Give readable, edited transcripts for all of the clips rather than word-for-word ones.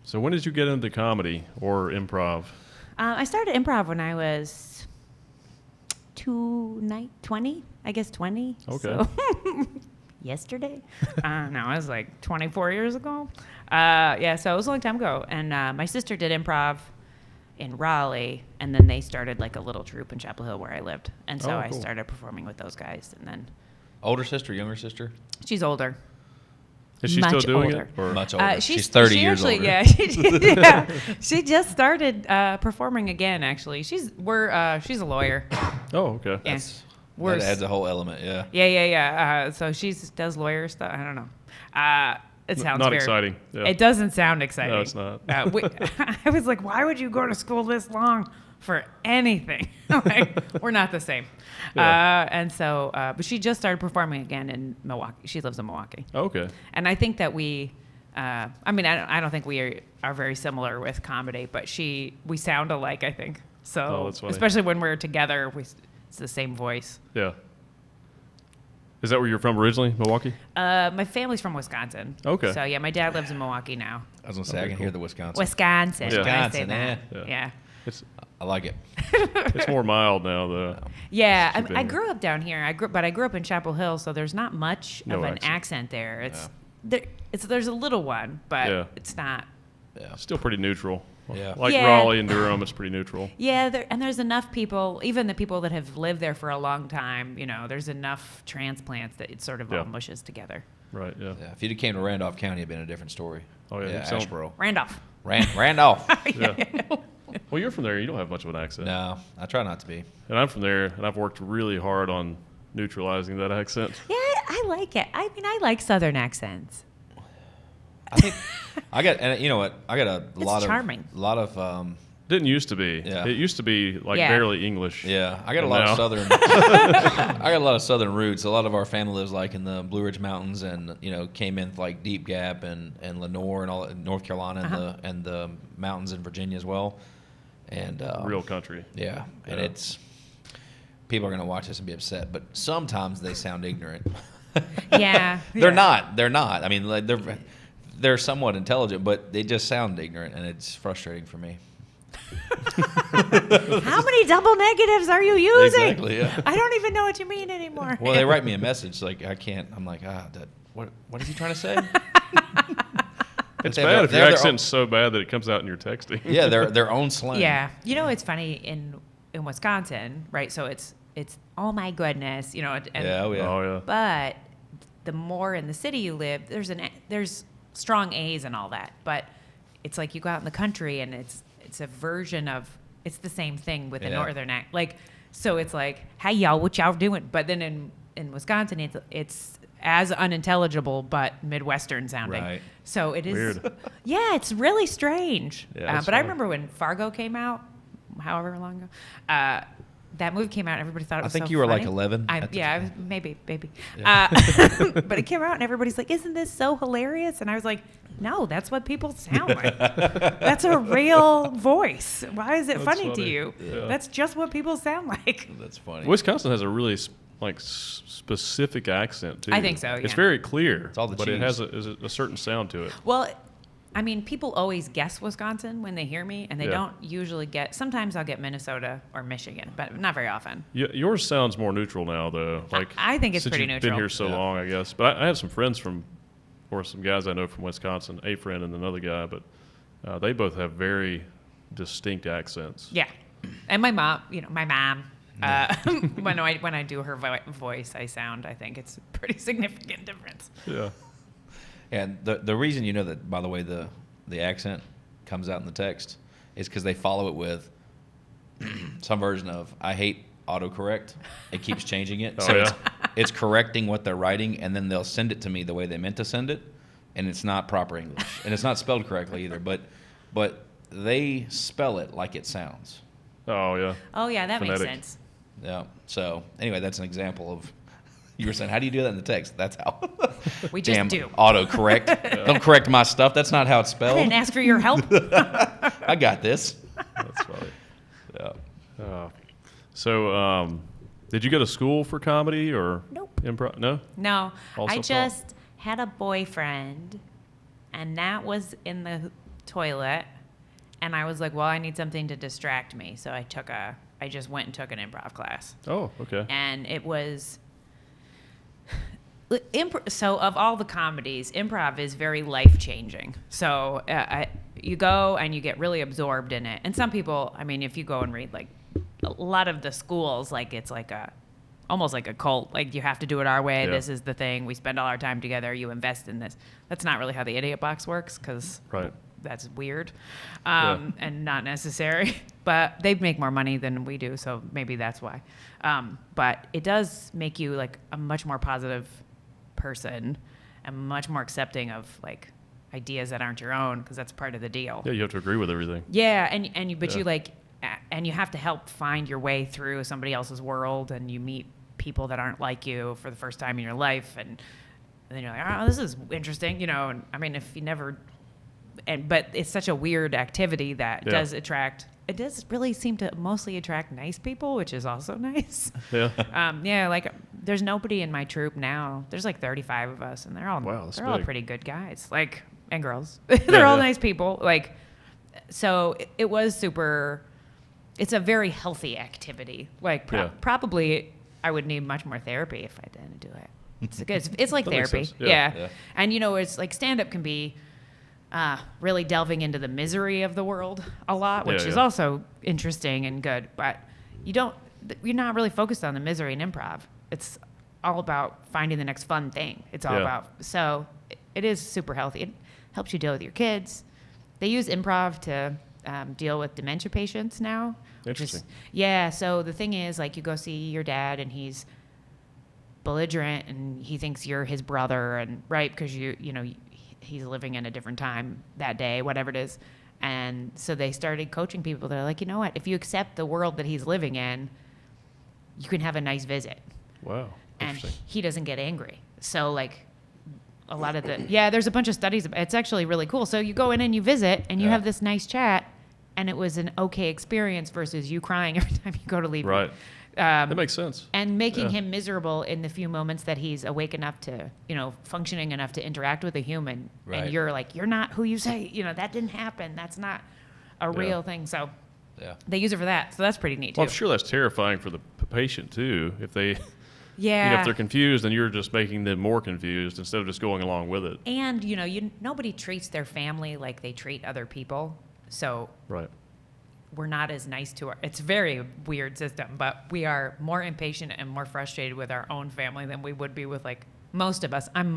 So when did you get into comedy or improv? I started improv when I was 20, I guess 20. Okay. So yesterday? No, it was like 24 years ago. Yeah, so it was a long time ago. And my sister did improv in Raleigh, and then they started like a little troupe in Chapel Hill where I lived. And so I started performing with those guys. And then Older sister, younger sister? she's older. Is she still doing it? Or? Much older. She's 30 years older. Yeah, yeah, she just started performing again. Actually, she's a lawyer. Oh, okay. Yeah. That adds a whole element, yeah. Yeah. So she does lawyer stuff. I don't know. It sounds not very exciting. Yeah. It doesn't sound exciting. No, it's not. I was like, why would you go to school this long for anything? Like, we're not the same. Yeah. And so, but she just started performing again in Milwaukee. She lives in Milwaukee. Okay. And I think that we, I don't think we are very similar with comedy, but we sound alike, I think. So, that's funny. especially when we're together, it's the same voice. Yeah. Is that where you're from originally, Milwaukee? My family's from Wisconsin. Okay. So, yeah, my dad lives in Milwaukee now. I was going to say, I can hear the Wisconsin. Wisconsin. Yeah. When I say Wisconsin, that. yeah. Yeah. I like it. It's more mild now, though. Yeah, Keep I it. grew up down here. but I grew up in Chapel Hill, so there's not much No of an accent. accent there. There's a little one, but Yeah. it's not. Yeah. Still pretty neutral. Yeah. Like Yeah. Raleigh and Durham, it's pretty neutral. Yeah, and there's enough people, even the people that have lived there for a long time. There's enough transplants that it sort of all mushes together. Right. Yeah. Yeah. If you'd have came to Randolph County, it'd been a different story. Oh, yeah. Yeah, So- Asheboro. Randolph. Randolph. Yeah. Well, you're from there. You don't have much of an accent. No, I try not to be. And I'm from there, and I've worked really hard on neutralizing that accent. Yeah, I like it. I mean, I like Southern accents. I think and you know what? I got a charming. lot of Didn't used to be. Yeah. It used to be like Yeah. barely English. yeah, I got a And lot now- of southern. I got a lot of southern roots. A lot of our family lives like in the Blue Ridge Mountains, and came in like Deep Gap and Lenore and all North Carolina and the mountains in Virginia as well. And Real country. yeah, and Yeah. it's people are gonna watch this and be upset, but sometimes they sound ignorant. Yeah. They're not. They're not. I mean, like, they're somewhat intelligent, but they just sound ignorant, and it's frustrating for me. How many double negatives are you using? Exactly, yeah. I don't even know what you mean anymore. Well, they write me a message like I can't. I'm like, what is he trying to say? It's They bad have if their- your they have their accent's so bad that it comes out in your texting. Yeah, their own slang. Yeah, it's funny in Wisconsin, right? So it's oh my goodness, and, Yeah. Oh yeah. Oh, yeah. But the more in the city you live, there's strong A's and all that. But it's like you go out in the country and it's a version of it's the same thing with the Yeah. northern act. Like so it's like, hey y'all, what y'all doing? But then in Wisconsin it's as unintelligible but Midwestern sounding. Right. So it is Weird. Yeah, it's really strange. Yeah, that's but I funny. remember when Fargo came out, however long ago, that movie came out and everybody thought it was I think so you were like funny. 11. I at the was, time. maybe. Yeah. But it came out and everybody's like, isn't this so hilarious? And I was like, no, that's what people sound like. That's a real voice. Why is it That's funny to funny. you? Yeah. That's just what people sound like. That's funny. Wisconsin has a really specific accent too. I think so, It's yeah. very clear. It's all the but it cheese. has a certain sound to it. Well, I mean, people always guess Wisconsin when they hear me, and they Yeah. don't usually get. Sometimes I'll get Minnesota or Michigan, but not very often. Yours sounds more neutral now, though. Like I think it's since pretty you've neutral. Been here so Yeah. long, I guess. But I have some friends or some guys I know from Wisconsin. A friend and another guy, but they both have very distinct accents. Yeah, and my mom, when I do her voice, I think it's a pretty significant difference. Yeah. And the reason you know that, by the way, the accent comes out in the text is because they follow it with some version of "I hate autocorrect." It keeps changing it, Oh, so yeah? it's correcting what they're writing, and then they'll send it to me the way they meant to send it, and it's not proper English, and it's not spelled correctly either. But they spell it like it sounds. Oh yeah. Oh yeah, that Phonetic. makes sense. Yeah. So anyway, that's an example of. You were saying, how do you do that in the text? That's how. We just Damn, do. autocorrect. Don't correct my stuff. That's not how it's I spelled. didn't ask for your help. I got this. That's funny. Yeah. So, did you go to school for comedy or Nope. improv? No. No, Also I thought- just had a boyfriend, and that was in the toilet, and I was like, well, I need something to distract me. So I just went and took an improv class. Oh, okay. And it was, so of all the comedies, improv is very life-changing. So you go and you get really absorbed in it. And some people, I mean, if you go and read, like, a lot of the schools, like, it's like almost like a cult. Like, you have to do it our way. Yeah. This is the thing. We spend all our time together. You invest in this. That's not really how the Idiot Box works, because Right. that's weird Yeah. and not necessary. But they make more money than we do, so maybe that's why. But it does make you, like, a much more positive person and much more accepting of, like, ideas that aren't your own, because that's part of the deal. Yeah, you have to agree with everything. Yeah, but Yeah. you, like, and you have to help find your way through somebody else's world, and you meet people that aren't like you for the first time in your life, and then you're like, oh, this is interesting, you know. And I mean, if you never, but it's such a weird activity that Yeah. it does really seem to mostly attract nice people, which is also nice. Yeah. Yeah, like, there's nobody in my troupe now. There's like 35 of us, and they're all Wow, that's they're all big. pretty good guys, like, and girls. They're all yeah. nice people, like. So it was super. It's a very healthy activity. Like, Yeah. probably I would need much more therapy if I didn't do it. It's like That makes therapy. sense. Yeah. Yeah. And, you know, it's like stand-up can be really delving into the misery of the world a lot, which Yeah, is yeah. also interesting and good. But you're not really focused on the misery in improv. It's all about finding the next fun thing. It's all Yeah. about, so it is super healthy. It helps you deal with your kids. They use improv to deal with dementia patients now. Interesting. Yeah, so the thing is, like, you go see your dad and he's belligerent and he thinks you're his brother, and right, because you know he's living in a different time that day, whatever it is. And so they started coaching people. They're like, you know what, if you accept the world that he's living in, you can have a nice visit. Wow. And Interesting. he doesn't get angry. So, like, a lot of there's a bunch of studies. It's actually really cool. So you go in and you visit and you Yeah. have this nice chat, and it was an okay experience versus you crying every time you go to leave. Right. That makes sense. And making Yeah. him miserable in the few moments that he's awake enough to, you know, functioning enough to interact with a human. Right. And you're like, you're not who you say, you know, that didn't happen. That's not a Yeah. real thing. So Yeah. they use it for that. So that's pretty neat, too. Well, I'm sure that's terrifying for the patient too. If they, Yeah. you know, if they're confused and you're just making them more confused instead of just going along with it. And, you know, nobody treats their family like they treat other people. So Right. we're not as nice to it's a very weird system, but we are more impatient and more frustrated with our own family than we would be with, like, most of us. I'm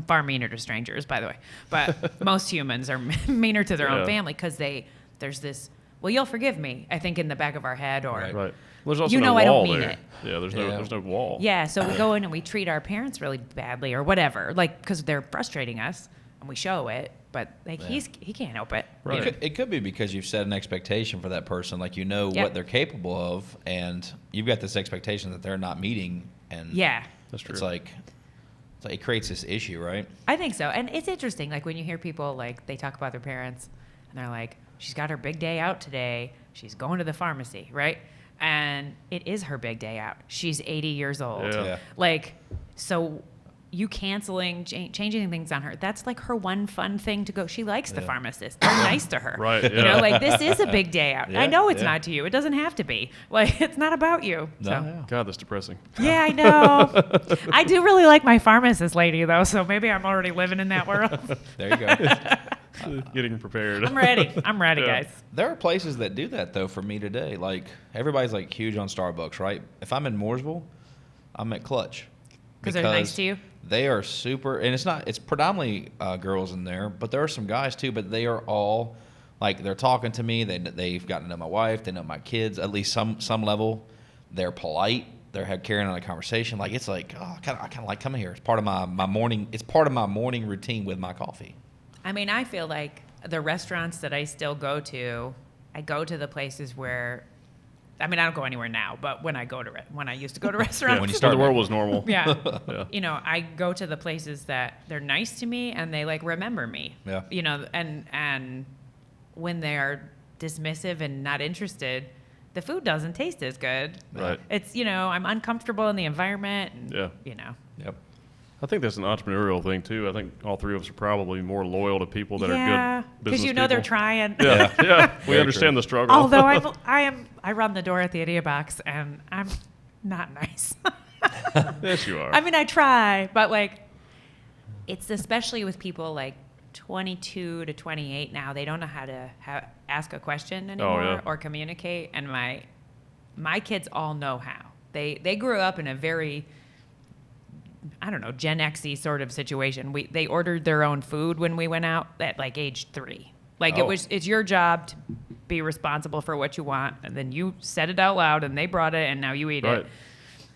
far meaner to strangers, by the way, but most humans are meaner to their own Yeah. family, because there's this, well, you'll forgive me, I think, in the back of our head, or Right. Right. Well, there's also You no know I don't wall mean there. it. Yeah. There's Yeah. no wall. yeah, so we go in and we treat our parents really badly or whatever, like, because they're frustrating us, and we show it, but, like, Yeah. he can't help it. Right. It could be because you've set an expectation for that person, like, you know Yep. what they're capable of, and you've got this expectation that they're not meeting, and Yeah. That's true. it's like it creates this issue, right? I think so. And it's interesting, like, when you hear people, like, they talk about their parents, and they're like, she's got her big day out today. She's going to the pharmacy, right? And it is her big day out. She's 80 years old. Yeah. Yeah. Like, so you canceling, changing things on her, that's, like, her one fun thing to go. She likes the Yeah. pharmacist. They're nice to her. Right, You know, yeah. like, this is a big day out. Yeah, I know it's yeah. not to you. It doesn't have to be. Like, it's not about you. No. So. God, that's depressing. Yeah, I know. I do really like my pharmacist lady, though, so maybe I'm already living in that world. There you go. Getting prepared. I'm ready. I'm ready, Yeah. guys. There are places that do that, though, for me today. Like, everybody's, like, huge on Starbucks, right? If I'm in Mooresville, I'm at Clutch. 'Cause they're nice to you? They are super, and it's predominantly girls in there, but there are some guys, too, but they are all, like, they're talking to me. They've gotten to know my wife. They know my kids, at least some level. They're polite. They're carrying on a conversation. Like, it's like, oh, I kind of like coming here. It's part of my morning. It's part of my morning routine with my coffee. I mean, I feel like the restaurants that I still go to, I go to the places where, I mean, I don't go anywhere now, but when I used to go to restaurants, when you When start the world was normal. yeah, Yeah. you know, I go to the places that they're nice to me and they, like, remember me. Yeah. You know, and when they are dismissive and not interested, the food doesn't taste as good. Right. It's, you know, I'm uncomfortable in the environment. And, Yeah. You know. Yep. I think that's an entrepreneurial thing too. I think all three of us are probably more loyal to people that are good business because they're people. trying. Yeah, yeah. We Very understand true. the struggle. Although I run the door at the Idiot Box, and I'm not nice. Yes, you are. I mean, I try, but like, it's especially with people like 22 to 28 now. They don't know how to ask a question anymore or communicate. And my kids all know how. They grew up in a very, I don't know, Gen X-y sort of situation. They ordered their own food when we went out at like age 3. Like it's your job to be responsible for what you want, and then you said it out loud, and they brought it, and now you eat it.